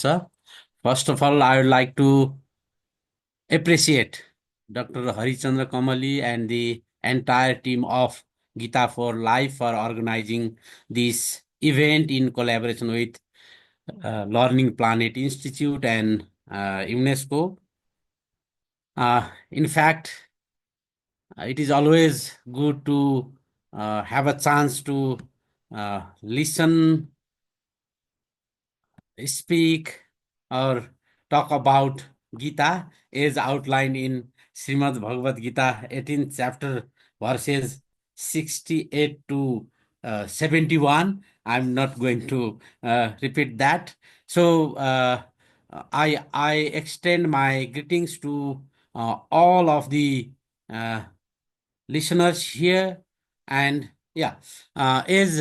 Sir, first of all, I would like to appreciate Dr. Harichandra Kamali and the entire team of Gita for Life for organizing this event in collaboration with Learning Planet Institute and UNESCO. In fact, it is always good to have a chance to listen, speak, or talk about Gita as outlined in Srimad Bhagavad Gita 18th chapter verses 68 to 71. I'm not going to repeat that. So I extend my greetings to all of the uh, listeners here. And yeah, as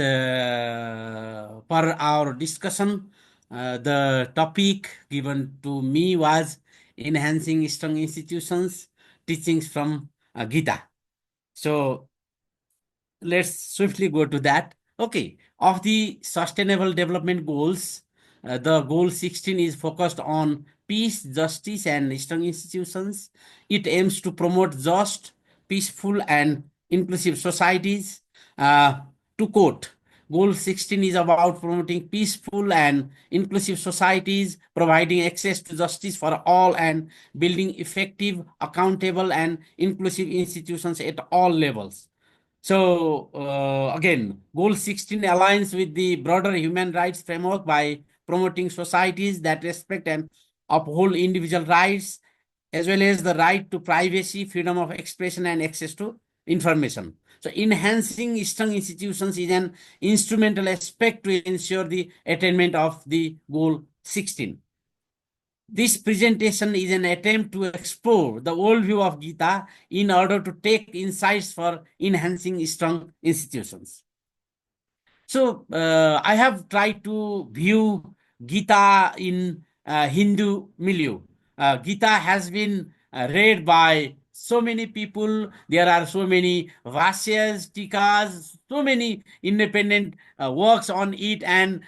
per our discussion, the topic given to me was enhancing strong institutions teachings from Gita. So let's swiftly go to that. Okay, of the sustainable development goals, the goal 16 is focused on peace, justice, and strong institutions. It aims to promote just, peaceful, and inclusive societies. To quote, Goal 16 is about promoting peaceful and inclusive societies, providing access to justice for all, and building effective, accountable, and inclusive institutions at all levels. So, again, Goal 16 aligns with the broader human rights framework by promoting societies that respect and uphold individual rights, as well as the right to privacy, freedom of expression, and access to information. So, enhancing strong institutions is an instrumental aspect to ensure the attainment of the Goal 16. This presentation is an attempt to explore the worldview of Gita in order to take insights for enhancing strong institutions. So I have tried to view Gita in Hindu milieu. Gita has been read by so many people. There are so many Vasyas, Tikas, so many independent works on it, and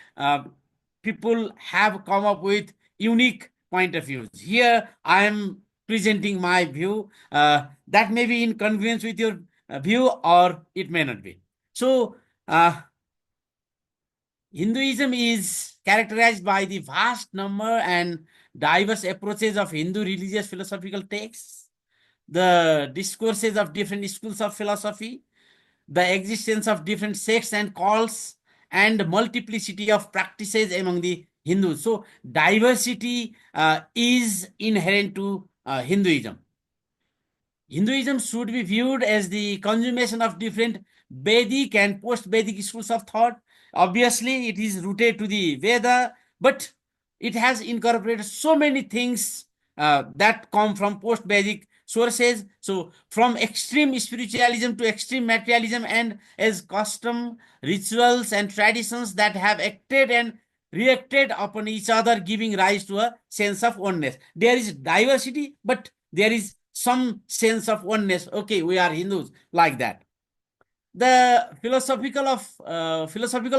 people have come up with unique point of views. Here I am presenting my view. That may be in congruence with your view, or it may not be. So, Hinduism is characterized by the vast number and diverse approaches of Hindu religious philosophical texts, the discourses of different schools of philosophy, the existence of different sects and cults, and multiplicity of practices among the Hindus. So, diversity is inherent to Hinduism. Hinduism should be viewed as the consummation of different Vedic and post-Vedic schools of thought. Obviously, it is rooted to the Veda, but it has incorporated so many things that come from post-Vedic sources. So, from extreme spiritualism to extreme materialism, and as custom, rituals, and traditions that have acted and reacted upon each other, giving rise to a sense of oneness. There is diversity, but there is some sense of oneness. Okay, we are Hindus, like that. The philosophical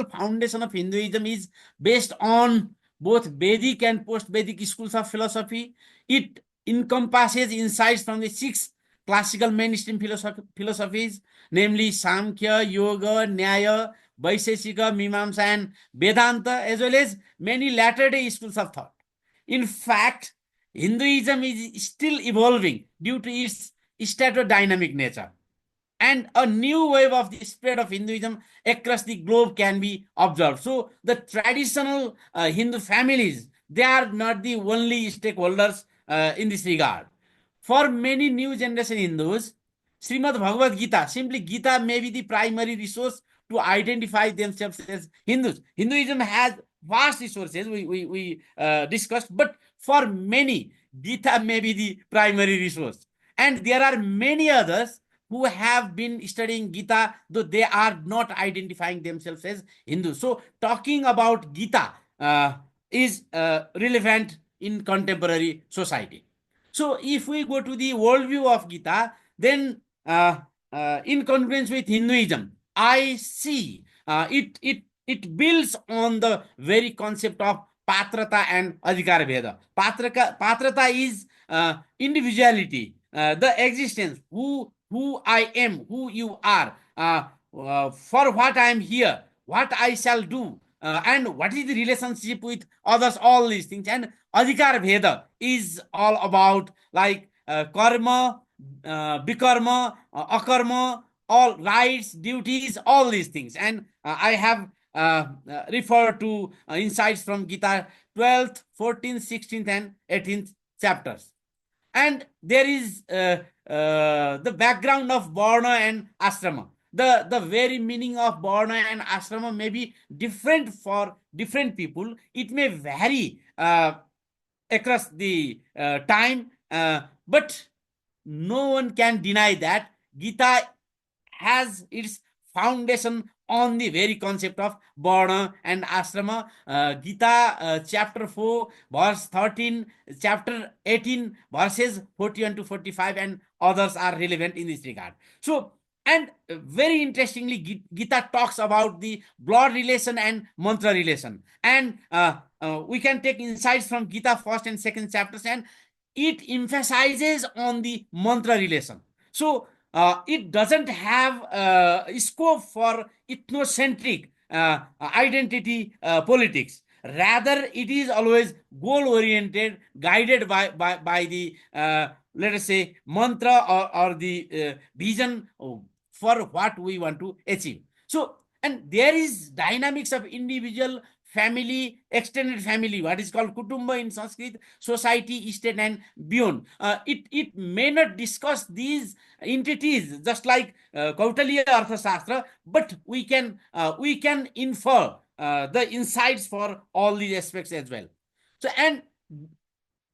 foundation of Hinduism is based on both Vedic and post-Vedic schools of philosophy. It encompasses insights from the six classical mainstream philosophies, namely Samkhya, Yoga, Nyaya, Vaisheshika, Mimamsa, and Vedanta, as well as many latter-day schools of thought. In fact, Hinduism is still evolving due to its statodynamic nature, and a new wave of the spread of Hinduism across the globe can be observed. So the traditional Hindu families, they are not the only stakeholders in this regard. For many new generation Hindus, Srimad Bhagavad Gita, simply Gita, may be the primary resource to identify themselves as Hindus. Hinduism has vast resources, we discussed, but for many, Gita may be the primary resource. And there are many others who have been studying Gita, though they are not identifying themselves as Hindus. So, talking about Gita is relevant in contemporary society. So, if we go to the worldview of Gita, then in congruence with Hinduism, I see it builds on the very concept of patrata and adhikar bheda. Patrata is individuality, the existence, who I am, who you are, for what I am here, what I shall do, and what is the relationship with others, all these things. And adhikar bheda is all about like karma, bikarma, akarma, all rights, duties, all these things. And I have referred to insights from Gita 12th, 14th, 16th, and 18th chapters. And there is the background of varna and ashrama. The very meaning of varna and ashrama may be different for different people. It may vary across the time, but no one can deny that Gita has its foundation on the very concept of varna and ashrama. Gita chapter 4 verse 13, chapter 18 verses 41 to 45, and others are relevant in this regard. So, and very interestingly, Gita talks about the blood relation and mantra relation. And we can take insights from Gita first and second chapters, and it emphasizes on the mantra relation. So it doesn't have scope for ethnocentric identity politics. Rather, it is always goal oriented, guided by the let us say mantra, or the vision for what we want to achieve. So, and there is dynamics of individual, family, extended family, what is called kutumba in Sanskrit, society, state, and beyond. It may not discuss these entities just like Kautilya Arthashastra, but we can infer the insights for all these aspects as well. So, and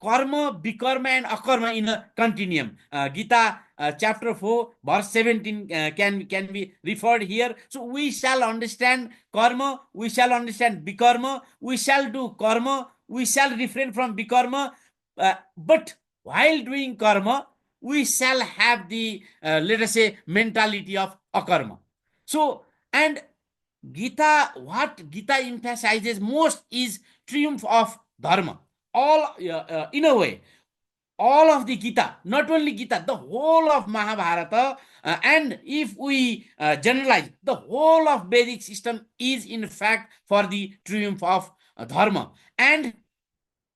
karma, bikarma, and akarma in a continuum. Gita chapter 4 verse 17 can be referred here. So we shall understand karma, we shall understand bikarma, we shall do karma, we shall refrain from bikarma, but while doing karma, we shall have the let us say mentality of akarma. So, and what Gita emphasizes most is triumph of dharma. All in a way, all of the Gita, not only Gita, the whole of Mahabharata, and if we generalize, the whole of Vedic system is in fact for the triumph of dharma. And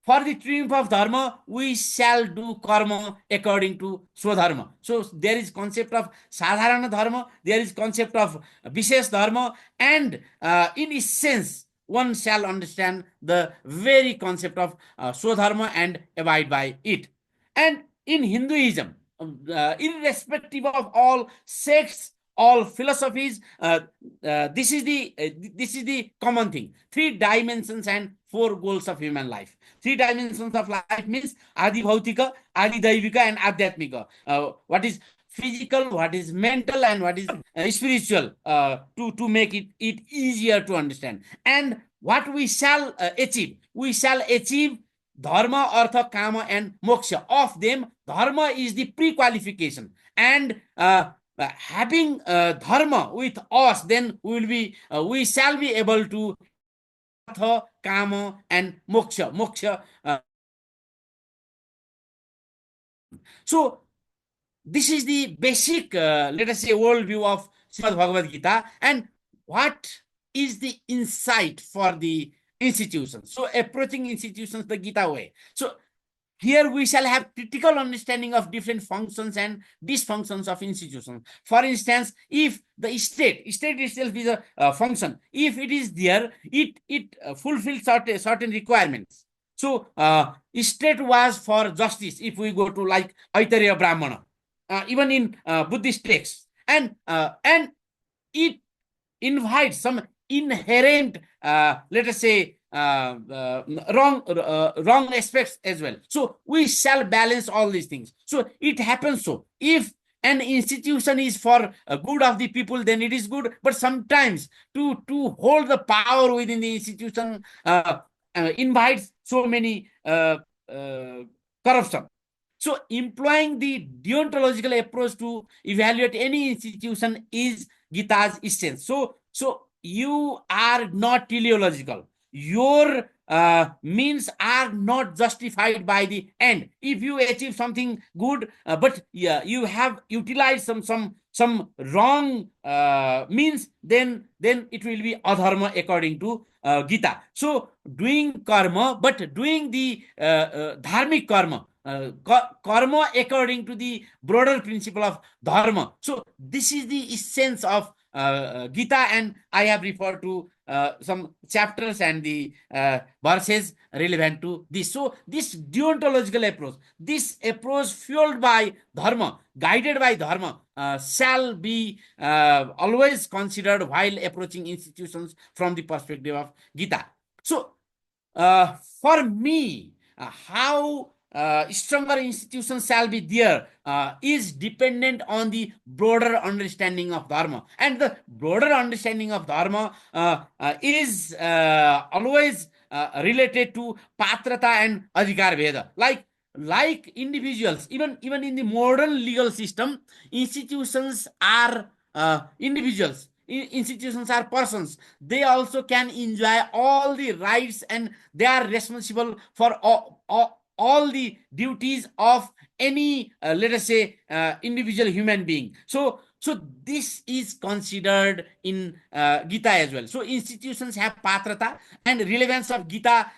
for the triumph of dharma, we shall do karma according to swadharma. So there is concept of sadharana dharma, there is concept of vishesh dharma, and in essence, one shall understand the very concept of swadharma and abide by it. And in Hinduism, irrespective of all sects, all philosophies, this is the common thing: three dimensions and four goals of human life. Three dimensions of life means Adi Bhautika, Adi Daivika, and Adhyatmika. What is physical, what is mental, and what is spiritual, to make it easier to understand. And what we shall achieve? We shall achieve dharma, artha, kama, and moksha. Of them, dharma is the pre-qualification. And having dharma with us, then we shall be able to artha, kama, and moksha. So this is the basic, let us say, worldview of Srimad Bhagavad Gita. And what is the insight for the institutions? So approaching institutions the Gita way. So here we shall have critical understanding of different functions and dysfunctions of institutions. For instance, if the state itself is a function, if it is there, it fulfills certain requirements. So state was for justice. If we go to like Aitareya Brahmana, even in Buddhist texts, and it invites some inherent, let us say, wrong aspects as well. So we shall balance all these things. So it happens. So if an institution is for good of the people, then it is good. But sometimes to hold the power within the institution invites so many corruption. So employing the deontological approach to evaluate any institution is Gita's essence. So you are not teleological. Your means are not justified by the end. If you achieve something good, but yeah, you have utilized some wrong means, then it will be adharma according to Gita. So doing karma, but doing the dharmic karma, karma according to the broader principle of dharma. So this is the essence of Gita, and I have referred to some chapters and the verses relevant to this. So this deontological approach, this approach fueled by dharma, guided by dharma, shall be always considered while approaching institutions from the perspective of Gita. So for me, how stronger institutions shall be there is dependent on the broader understanding of dharma, and the broader understanding of dharma is always related to patrata and adhikar veda. Like individuals, even in the modern legal system, institutions are individuals. Institutions are persons. They also can enjoy all the rights, and they are responsible for all the duties of any let us say individual human being. So this is considered in Gita as well. So institutions have patrata, and relevance of Gita,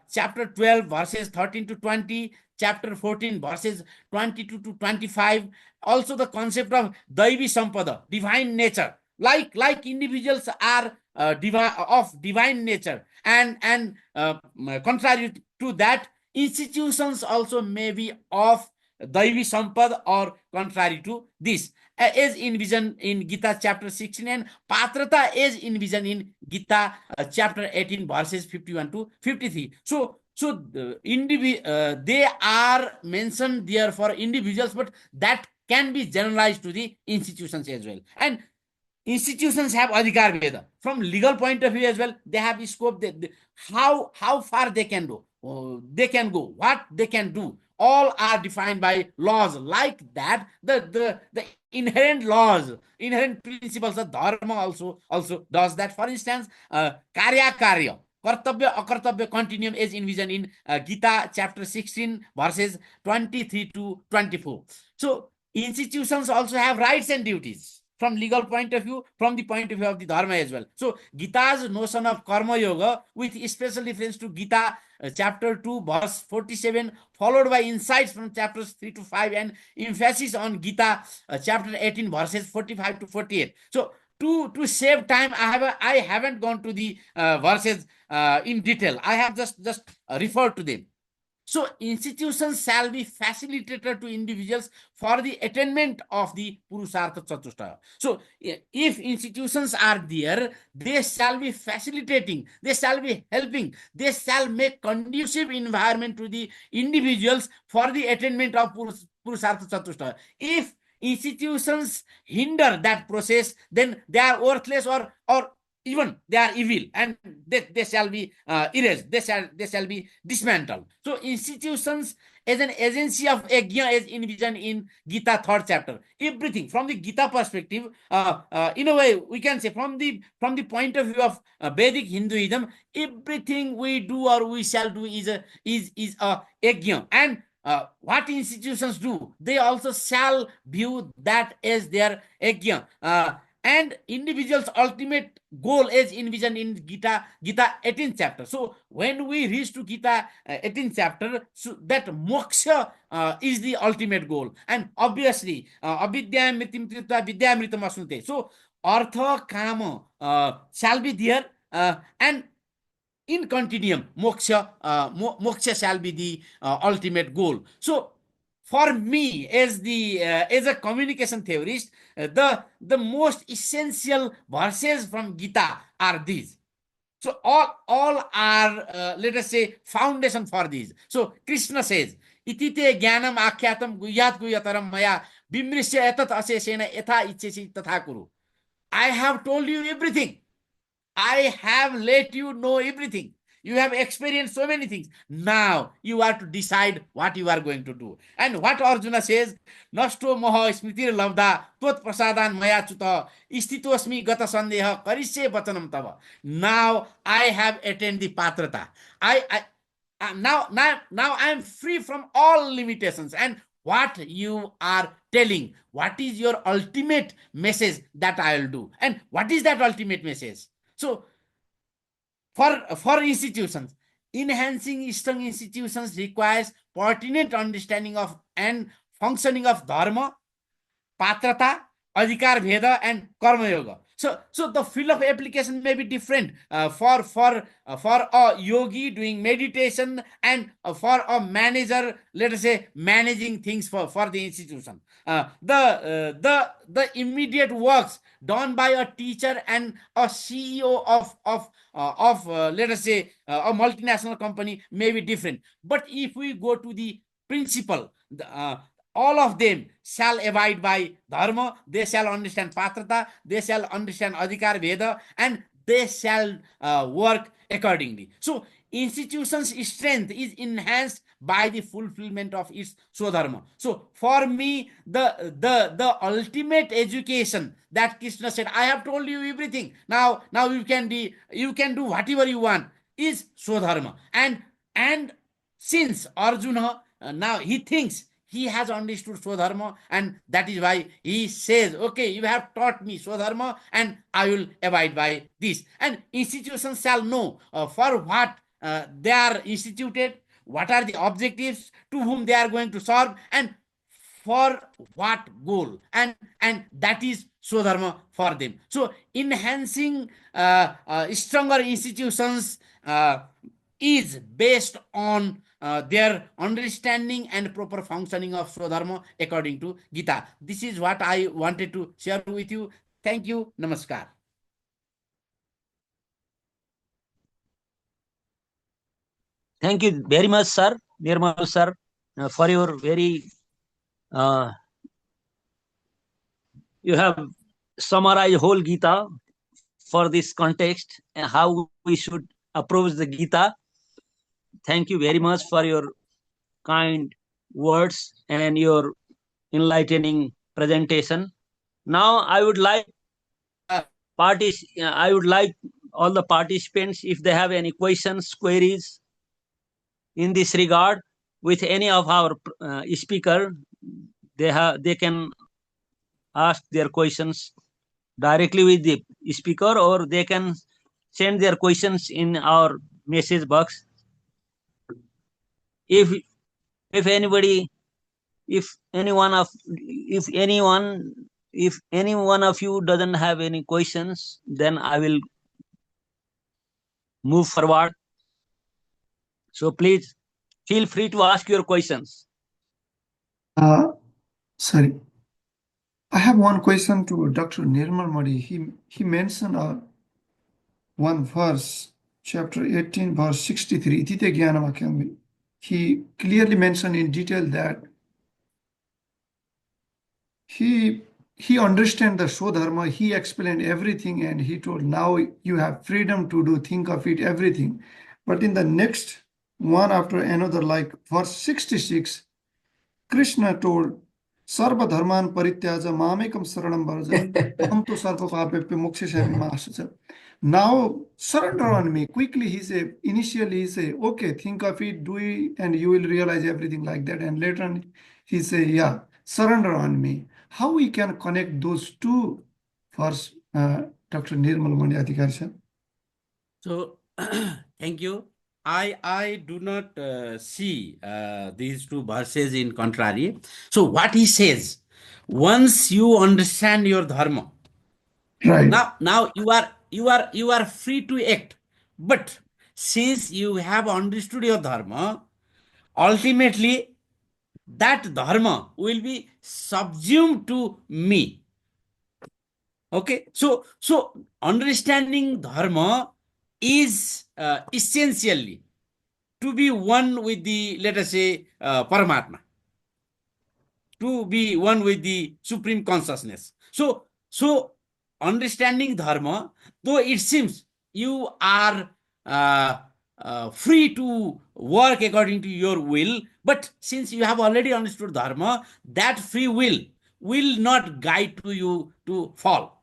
chapter 12 verses 13 to 20, chapter 14 verses 22 to 25. Also the concept of daivi sampada, divine nature, like individuals are divine nature, and contrary to that, institutions also may be of daivi sampad or contrary to this, as envisioned in Gita chapter 16, and patrata is envisioned in Gita chapter 18 verses 51 to 53. So they are mentioned there for individuals, but that can be generalized to the institutions as well. And institutions have adhikar veda. From legal point of view as well, they have scope. How far they can do, they can go, what they can do, all are defined by laws. Like that, the inherent laws, inherent principles of dharma also does that. For instance, karya karya, kartavya akartavya continuum is envisioned in Gita chapter 16 verses 23 to 24. So institutions also have rights and duties from legal point of view, from the point of view of the dharma as well. So Gita's notion of karma yoga, with special reference to Gita chapter 2 verse 47, followed by insights from chapters 3 to 5, and emphasis on Gita chapter 18 verses 45 to 48. So to save time, I haven't gone to the verses in detail. I have just referred to them. So institutions shall be facilitator to individuals for the attainment of the Purusartha Chatushtaya. So if institutions are there, they shall be facilitating, they shall be helping, they shall make conducive environment to the individuals for the attainment of Purusartha Chatushtaya. If institutions hinder that process, then they are worthless, or even they are evil, and they shall be erased, they shall be dismantled. So institutions as an agency of yajna is envisioned in Gita third chapter. Everything from the Gita perspective, in a way we can say, from the point of view of Vedic Hinduism, everything we do or we shall do is a yajna. And what institutions do, they also shall view that as their yajna. And individual's ultimate goal is envisioned in Gita 18th chapter. So when we reach to Gita 18th chapter, so that moksha is the ultimate goal. And obviously avidya mritim tirtva vidya mritam asnute. So artha kama shall be there, and in continuum moksha shall be the ultimate goal. So for me, as a communication theorist, the most essential verses from Gita are these. So all are let us say foundation for these. So Krishna says, itite jnanam akyatam guyat guyataram maya bimrisya etat asesena etha ichesi tatha kuru. I have told you everything, I have let you know everything. You have experienced so many things. Now you are to decide what you are going to do. And what Arjuna says, Nasto moha smritir labda tot prasadan maya chuta istitosmi gata sandeha karisye vatanam tava. Now I have attained the patrata. Now I am free from all limitations. And what you are telling, what is your ultimate message that I will do? And what is that ultimate message? So for institutions, enhancing strong institutions requires pertinent understanding of and functioning of dharma, patrata, adhikar bheda, and karma yoga. So the field of application may be different for a yogi doing meditation, and for a manager, let us say, managing things for the institution. The immediate works done by a teacher and a CEO of let us say a multinational company may be different. But if we go to the principle, all of them shall abide by dharma, they shall understand patrata, they shall understand adhikar veda, and they shall work accordingly. So institution's strength is enhanced by the fulfillment of its swadharma. So for me, the ultimate education that Krishna said, I have told you everything. Now you can do whatever you want, is swadharma. And since Arjuna now he thinks he has understood Swadharma, and that is why he says, okay, you have taught me Swadharma, and I will abide by this. And institutions shall know for what they are instituted, what are the objectives, to whom they are going to serve, and for what goal. And that is Swadharma for them. So enhancing stronger institutions is based on their understanding and proper functioning of Swadharma according to Gita. This is what I wanted to share with you. Thank you. Namaskar. Thank you very much, sir, Nirmal sir, for your very, you have summarized whole Gita for this context and how we should approach the Gita. Thank you very much for your kind words and your enlightening presentation. Now I would like I would like all the participants, if they have any questions, queries in this regard with any of our speaker, they can ask their questions directly with the speaker, or they can send their questions in our message box. If anybody, if any one of you doesn't have any questions, then I will move forward. So please feel free to ask your questions. Sorry. I have one question to Dr. Nirmal Modi. He mentioned one verse, chapter 18, verse 63. Tite Gyanamakyam. He clearly mentioned in detail that he understand the Shodharma. He explained everything, and he told, now you have freedom to do, think of it, everything. But in the next one after another, like verse 66, Krishna told, Sarva dharman parityaja mamekam saranam bharja amtu sarva papepya mokshesami mahasya. Now surrender on me. Quickly initially he say, okay, think of it, do it, and you will realize everything like that. And later on he say, yeah, surrender on me. How we can connect those two verse, Dr. Nirmal Mani Adhikari sir? So thank you. I do not see these two verses in contrary. So what he says, once you understand your dharma, Right. now you are free to act. But since you have understood your dharma, ultimately that dharma will be subsumed to me. Okay, so understanding dharma is essentially to be one with the, let us say, Paramatma, to be one with the supreme consciousness. So understanding dharma, though it seems you are free to work according to your will. But since you have already understood dharma, that free will not guide to you to fall.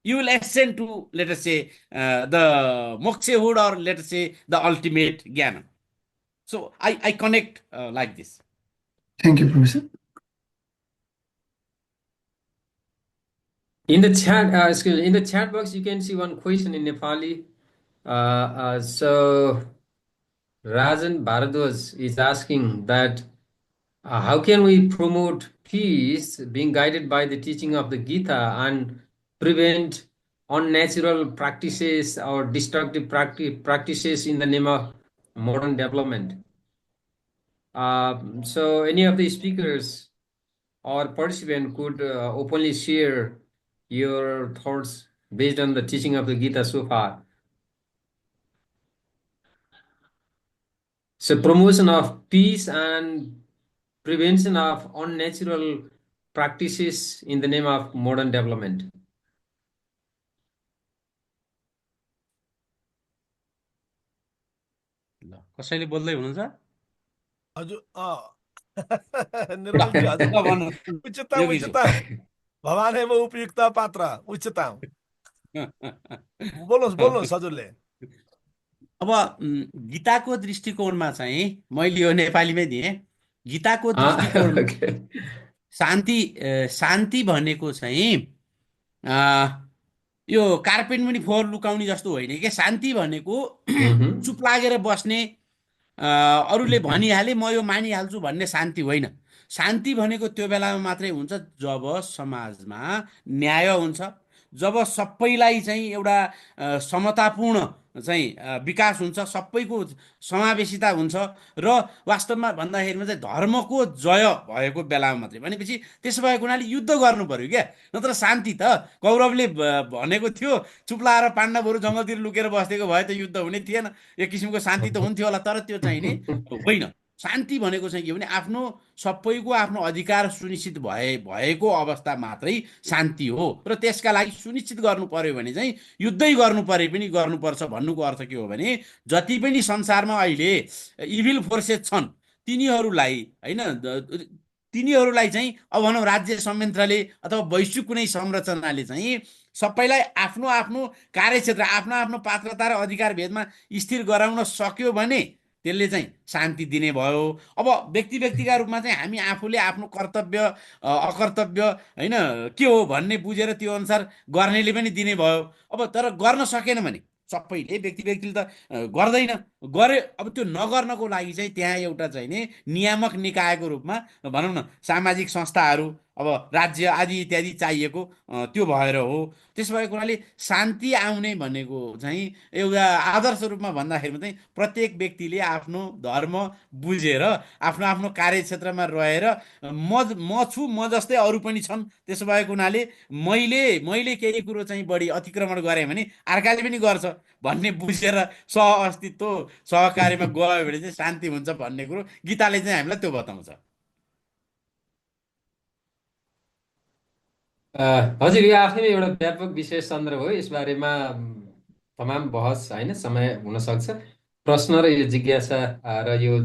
You will ascend to, let us say, the mokshahood, or let us say the ultimate jnana. So I connect like this. Thank you, Professor. In the chat, excuse me, in the chat box, you can see one question in Nepali. So Rajan Bharadwaj is asking that how can we promote peace being guided by the teaching of the Gita and prevent unnatural practices or destructive practices in the name of modern development? So any of the speakers or participant could openly share your thoughts based on the teaching of the Gita so far. So promotion of peace and prevention of unnatural practices in the name of modern development. ल कसैले बोल्दै हुनुहुन्छ? हजुर निर्मलजी हजुर ल भन्नु उच्चतम योगीजी। उच्चतम भवानेव उपयुक्त पात्र उच्चतम बोल्नुहोस् हजुरले। अब गीताको दृष्टिकोणमा चाहिँ मैले यो नेपालीमै दिएँ। गीताको दृष्टिकोणमा शान्ति भनेको चाहिँ यो कार्पेट पनि फोहोर लुकाउने जस्तो होइन के। शान्ति भनेको चुप लागेर बस्ने, अरूले भनिहाले म यो मानिहाल्छु भन्ने शान्ति होइन। शान्ति भनेको त्यो बेलामा मात्रै हुन्छ जब समाजमा न्याय हुन्छ, जब सबैलाई चाहिँ एउटा समतापूर्ण चाहिँ विकास हुन्छ, सबैको समावेशिता हुन्छ, र वास्तवमा भन्दाखेरिमा चाहिँ धर्मको जय भएको बेलामा मात्रै। भनेपछि त्यसो भएको हुनाले युद्ध गर्नु पर्यो क्या, नत्र शान्ति त कौरवले भनेको थियो चुप लाएर पाण्डवहरू जङ्गलतिर लुकेर बसेको भए त युद्ध हुने थिएन। एक किसिमको शान्ति त हुन्थ्यो होला, तर त्यो चाहिँ नि होइन। शान्ति भनेको चाहिँ के भने आफ्नो सबैको आफ्नो अधिकार सुनिश्चित भएको अवस्था मात्रै शान्ति हो। र त्यसका लागि सुनिश्चित गर्नु पर्यो भने चाहिँ युद्धै गर्नु परे पनि गर्नुपर्छ भन्नुको अर्थ के हो भने जति पनि संसारमा अहिले इभिल फोर्सेस छन् तिनीहरूलाई होइन, तिनीहरूलाई चाहिँ अब भनौँ राज्य संयन्त्रले अथवा वैश्विक कुनै संरचनाले चाहिँ सबैलाई आफ्नो आफ्नो कार्यक्षेत्र, आफ्नो आफ्नो पात्रता र अधिकार भेदमा स्थिर गराउन सक्यो भने त्यसले चाहिँ शान्ति दिने भयो। अब व्यक्तिका रूपमा चाहिँ हामी आफूले आफ्नो कर्तव्य अकर्तव्य होइन के हो भन्ने बुझेर त्यो अनुसार गर्नेले पनि दिने भयो। अब तर गर्न सकेन भने सबैले व्यक्तिले त गर्दैन, गरे अब त्यो नगर्नको लागि चाहिँ त्यहाँ एउटा चाहिँ नि नियामक निकायको रूपमा भनौँ न सामाजिक संस्थाहरू, अब राज्य आदि इत्यादि चाहिएको त्यो भएर हो। त्यसो भएको हुनाले शान्ति आउने भनेको चाहिँ एउटा आदर्श रूपमा भन्दाखेरिमा चाहिँ प्रत्येक व्यक्तिले आफ्नो धर्म बुझेर आफ्नो आफ्नो कार्यक्षेत्रमा रहेर म छु, म जस्तै अरू पनि छन्, त्यसो भएको हुनाले मैले केही कुरो चाहिँ बढी अतिक्रमण गरेँ भने अर्काले पनि गर्छ भन्ने बुझेर सहअस्तित्व सहकार्यमा गयो भने चाहिँ शान्ति हुन्छ भन्ने कुरो गीताले चाहिँ हामीलाई त्यो बताउँछ। हजुर, यो आफैमा एउटा व्यापक विषय सन्दर्भ हो। यसबारेमा तमाम बहस होइन समय हुन सक्छ। प्रश्न र यो जिज्ञासा र यो